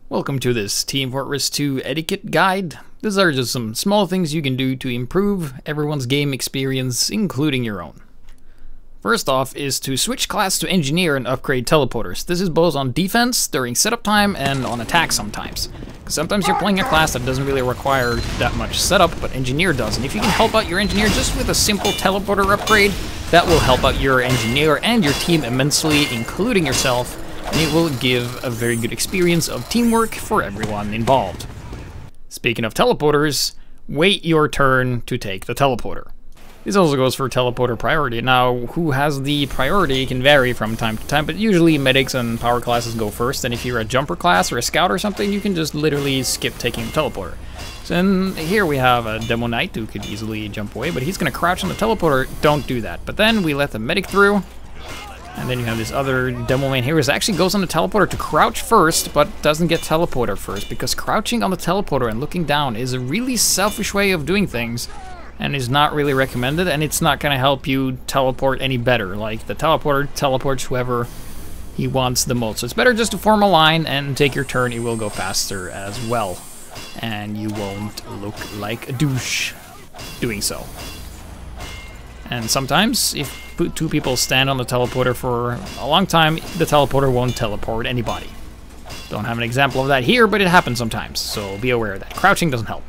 Welcome to this Team Fortress 2 etiquette guide. These are just some small things you can do to improve everyone's game experience, including your own. First off is to switch class to engineer and upgrade teleporters. This is both on defense during setup time and on attack sometimes. Sometimes you're playing a class that doesn't really require that much setup, but engineer does. And if you can help out your engineer just with a simple teleporter upgrade, that will help out your engineer and your team immensely, including yourself. And it will give a very good experience of teamwork for everyone involved. Speaking of teleporters, wait your turn to take the teleporter. This also goes for teleporter priority. Now, who has the priority can vary from time to time, but usually medics and power classes go first, and if you're a jumper class or a scout or something, you can just literally skip taking the teleporter. So here we have a demo knight who could easily jump away, but he's going to crouch on the teleporter. Don't do that. But then we let the medic through. And then you have this other demo main here who actually goes on the teleporter to crouch first, but doesn't get teleporter first, because crouching on the teleporter and looking down is a really selfish way of doing things, and is not really recommended, and it's not going to help you teleport any better. Like, the teleporter teleports whoever he wants the most. So it's better just to form a line and take your turn. It will go faster as well, and you won't look like a douche doing so. And sometimes, if two people stand on the teleporter for a long time, the teleporter won't teleport anybody. Don't have an example of that here, but it happens sometimes, so be aware of that. Crouching doesn't help.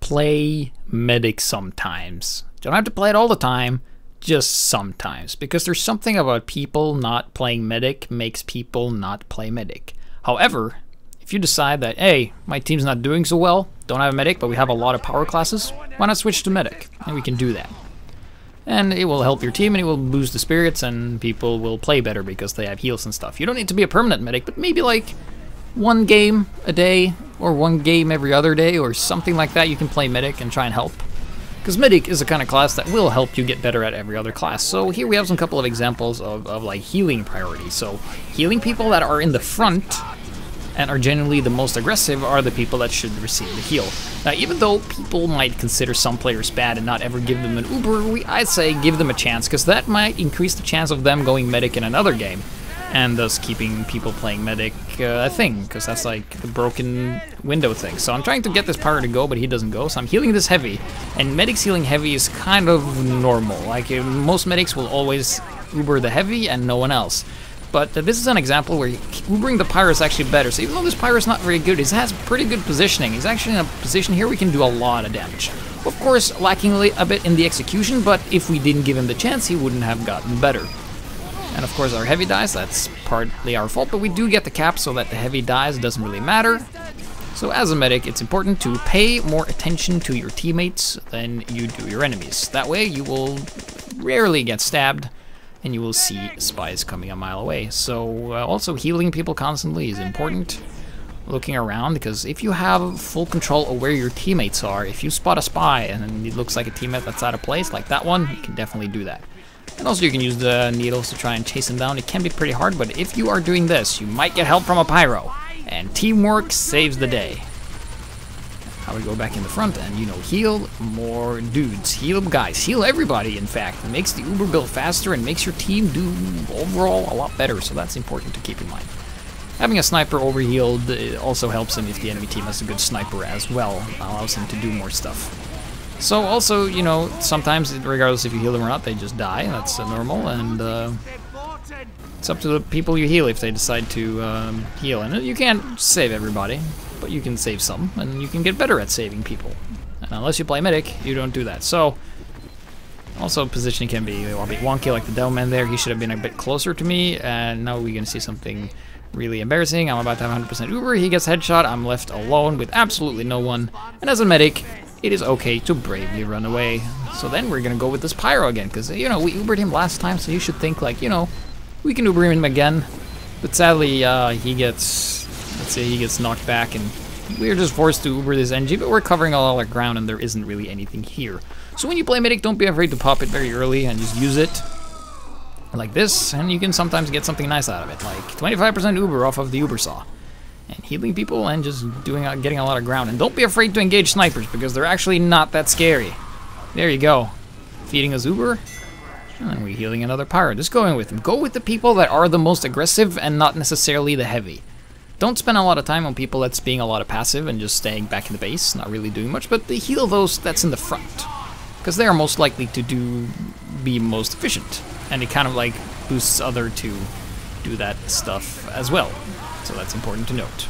Play medic sometimes. Don't have to play it all the time, just sometimes. Because there's something about people not playing medic makes people not play medic. However, if you decide that, hey, my team's not doing so well, don't have a medic, but we have a lot of power classes, why not switch to medic? And we can do that. And it will help your team, and it will boost the spirits, and people will play better because they have heals and stuff. You don't need to be a permanent medic, but maybe like one game a day, or one game every other day, or something like that. You can play medic and try and help. Because medic is the kind of class that will help you get better at every other class. So here we have some couple of examples of like healing priorities. So healing people that are in the front and are generally the most aggressive are the people that should receive the heal. Now, even though people might consider some players bad and not ever give them an Uber, I'd say give them a chance, because that might increase the chance of them going medic in another game, and thus keeping people playing medic a thing, because that's like the broken window thing. So I'm trying to get this power to go, but he doesn't go, so I'm healing this heavy, and medics healing heavy is kind of normal. Like, most medics will always Uber the heavy and no one else. But this is an example where Ubering the Pyro is actually better. So even though this Pyro is not very good, he has pretty good positioning. He's actually in a position here we can do a lot of damage. Of course, lacking a bit in the execution, but if we didn't give him the chance, he wouldn't have gotten better. And of course our heavy dies, that's partly our fault, but we do get the cap so that the heavy dies, doesn't really matter. So as a medic, it's important to pay more attention to your teammates than you do your enemies. That way you will rarely get stabbed, and you will see spies coming a mile away. So also healing people constantly is important. Looking around, because if you have full control of where your teammates are, if you spot a spy and it looks like a teammate that's out of place, like that one, you can definitely do that. And also you can use the needles to try and chase him down. It can be pretty hard, but if you are doing this, you might get help from a pyro. And teamwork saves the day. Now we go back in the front and, you know, heal more dudes. Heal guys. Heal everybody, in fact. It makes the Uber build faster and makes your team do overall a lot better, so that's important to keep in mind. Having a sniper overhealed also helps him if the enemy team has a good sniper as well. Allows him to do more stuff. So also, you know, sometimes, regardless if you heal them or not, they just die. That's normal, and it's up to the people you heal if they decide to heal. And you can't save everybody, but you can save some, and you can get better at saving people. And unless you play medic, you don't do that. So, also positioning can be a bit wonky, like the Delman there. He should have been a bit closer to me, and now we're gonna see something really embarrassing. I'm about to have 100% Uber, he gets headshot, I'm left alone with absolutely no one. And as a medic, it is okay to bravely run away. So then we're gonna go with this Pyro again, because, you know, we Ubered him last time, so you should think like, you know, we can Uber him again. But sadly, he gets, let's say he gets knocked back, and we're just forced to Uber this NG, but we're covering all our ground and there isn't really anything here. So when you play medic, don't be afraid to pop it very early and just use it like this, and you can sometimes get something nice out of it, like 25% Uber off of the Uber saw. And healing people and just getting a lot of ground. And don't be afraid to engage snipers, because they're actually not that scary. There you go. Feeding us Uber. And we're healing another pyro. Just going with them. Go with the people that are the most aggressive and not necessarily the heavy. Don't spend a lot of time on people that's being a lot of passive and just staying back in the base, not really doing much, but they heal those that's in the front. Because they are most likely to be most efficient. And it kind of like boosts other to do that stuff as well. So that's important to note.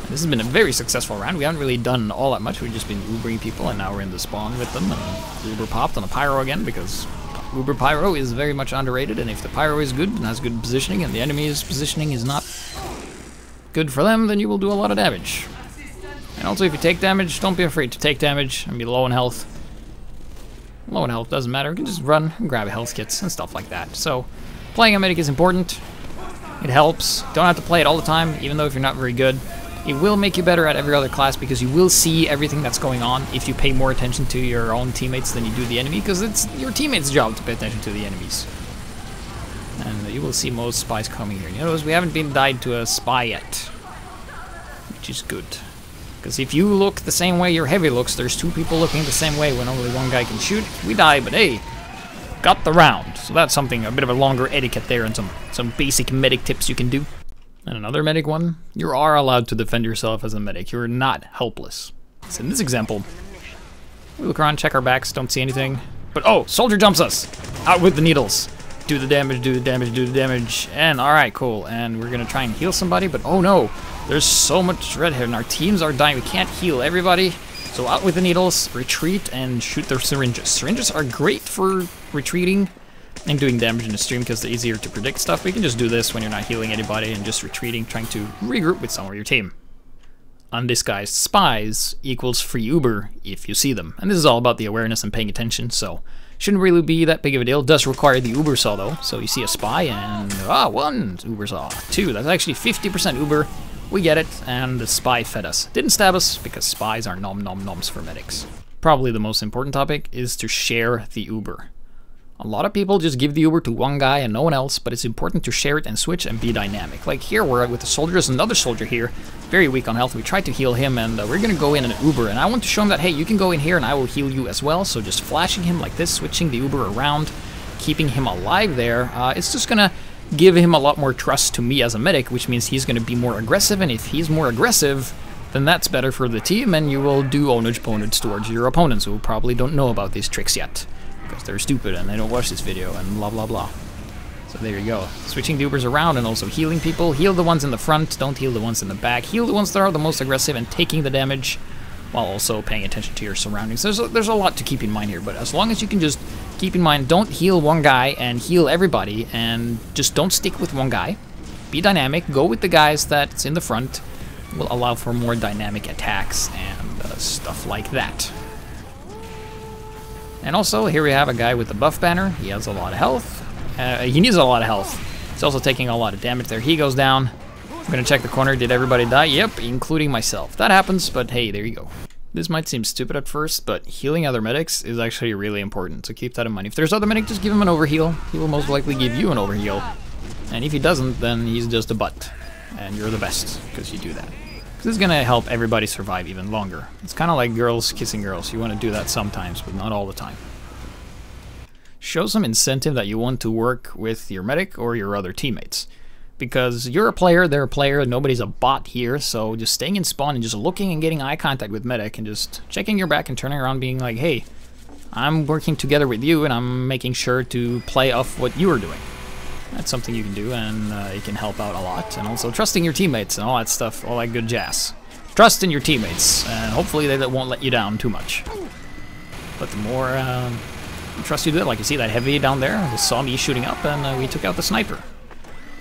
And this has been a very successful round. We haven't really done all that much. We've just been Ubering people, and now we're in the spawn with them. And Uber popped on a Pyro again, because Uber Pyro is very much underrated. And if the Pyro is good and has good positioning, and the enemy's positioning is not good for them, then you will do a lot of damage. And also, if you take damage, don't be afraid to take damage and be low in health. Low in health doesn't matter. You can just run and grab health kits and stuff like that. So, playing a medic is important. It helps. Don't have to play it all the time, even though if you're not very good. It will make you better at every other class because you will see everything that's going on if you pay more attention to your own teammates than you do the enemy, because it's your teammates' job to pay attention to the enemies. And you will see most spies coming here. You notice we haven't been died to a spy yet, which is good. Because if you look the same way your heavy looks, there's two people looking the same way when only one guy can shoot. We die, but hey, got the round. So that's something, a bit of a longer etiquette there, and some basic medic tips you can do. And another medic one, you are allowed to defend yourself as a medic. You're not helpless. So in this example, we look around, check our backs, don't see anything. But oh, soldier jumps us! Out with the needles. Do the damage, do the damage, do the damage. And alright, cool. And we're gonna try and heal somebody, but oh no! There's so much red here and our teams are dying. We can't heal everybody. So out with the needles, retreat, and shoot their syringes. Syringes are great for retreating and doing damage in the stream because they're easier to predict stuff. We can just do this when you're not healing anybody and just retreating, trying to regroup with some of your team. Undisguised spies equals free Uber if you see them. And this is all about the awareness and paying attention, so shouldn't really be that big of a deal. It does require the Uber saw though. So you see a spy and, one Uber saw. Two, that's actually 50% Uber. We get it, and the spy fed us. Didn't stab us, because spies are nom-nom-noms for medics. Probably the most important topic is to share the Uber. A lot of people just give the Uber to one guy and no one else, but it's important to share it and switch and be dynamic. Like here, we're with the soldiers, another soldier here, very weak on health. We tried to heal him, and we're gonna go in an Uber, and I want to show him that, hey, you can go in here and I will heal you as well. So just flashing him like this, switching the Uber around, keeping him alive there, it's just gonna give him a lot more trust to me as a medic, which means he's gonna be more aggressive, and if he's more aggressive, then that's better for the team, and you will do ownage towards your opponents who probably don't know about these tricks yet. Because they're stupid and they don't watch this video and blah blah blah. So there you go. Switching the Ubers around and also healing people. Heal the ones in the front, don't heal the ones in the back. Heal the ones that are the most aggressive and taking the damage while also paying attention to your surroundings. There's a lot to keep in mind here, but as long as you can just keep in mind, don't heal one guy and heal everybody, and just don't stick with one guy. Be dynamic, go with the guys that's in the front. Will allow for more dynamic attacks and stuff like that. And also, here we have a guy with the buff banner. He has a lot of health. He needs a lot of health. He's also taking a lot of damage there. He goes down. I'm gonna check the corner. Did everybody die? Yep, including myself. That happens, but hey, there you go. This might seem stupid at first, but healing other medics is actually really important, so keep that in mind. If there's other medic, just give him an overheal. He will most likely give you an overheal. And if he doesn't, then he's just a butt. And you're the best, because you do that. This is gonna help everybody survive even longer. It's kind of like girls kissing girls. You want to do that sometimes, but not all the time. Show some incentive that you want to work with your medic or your other teammates. Because you're a player, they're a player, nobody's a bot here, so just staying in spawn and just looking and getting eye contact with medic and just checking your back and turning around being like, hey, I'm working together with you and I'm making sure to play off what you are doing. That's something you can do, and it can help out a lot. And also trusting your teammates and all that stuff, all that good jazz. Trust in your teammates, and hopefully they won't let you down too much. But the more trust you do it, like you see that heavy down there, just saw me shooting up, and we took out the sniper.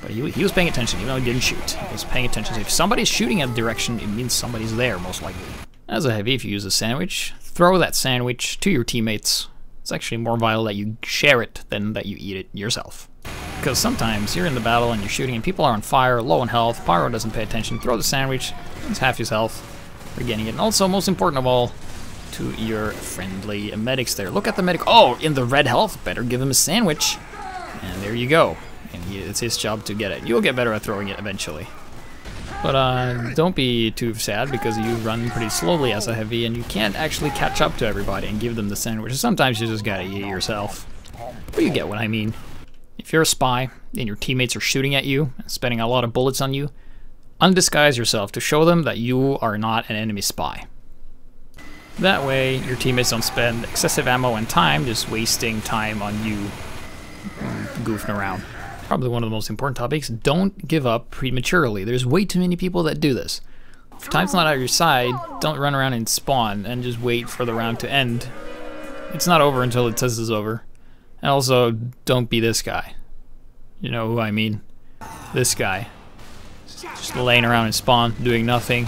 But he was paying attention, even though he didn't shoot. He was paying attention. So if somebody's shooting at direction, it means somebody's there, most likely. As a heavy, if you use a sandwich, throw that sandwich to your teammates. It's actually more vital that you share it than that you eat it yourself. Because sometimes you're in the battle and you're shooting and people are on fire, low on health, Pyro doesn't pay attention, throw the sandwich, it's half his health, you're getting it. And also, most important of all, to your friendly medics there. Look at the medic, oh, in the red health, better give him a sandwich. And there you go. And it's his job to get it. You'll get better at throwing it eventually. But don't be too sad because you run pretty slowly as a heavy and you can't actually catch up to everybody and give them the sandwich. Sometimes you just gotta eat it yourself. But you get what I mean. If you're a spy and your teammates are shooting at you and spending a lot of bullets on you, undisguise yourself to show them that you are not an enemy spy. That way, your teammates don't spend excessive ammo and time just wasting time on you goofing around. Probably one of the most important topics, don't give up prematurely. There's way too many people that do this. If time's not on your side, don't run around and spawn and just wait for the round to end. It's not over until it says it's over. And also, don't be this guy. You know who I mean. This guy. Just laying around in spawn, doing nothing.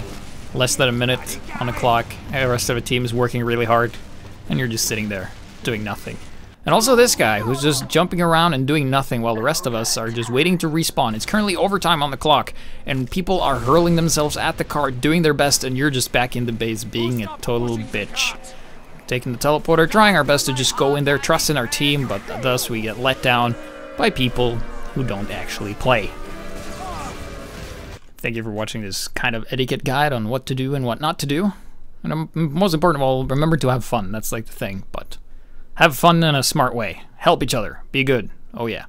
Less than a minute on the clock. The rest of the team is working really hard. And you're just sitting there, doing nothing. And also this guy, who's just jumping around and doing nothing while the rest of us are just waiting to respawn. It's currently overtime on the clock, and people are hurling themselves at the cart, doing their best, and you're just back in the base being a total bitch. Taking the teleporter, trying our best to just go in there, trusting our team, but thus we get let down by people who don't actually play. Thank you for watching this kind of etiquette guide on what to do and what not to do. And most important of all, remember to have fun. That's like the thing, but have fun in a smart way. Help each other. Be good. Oh yeah.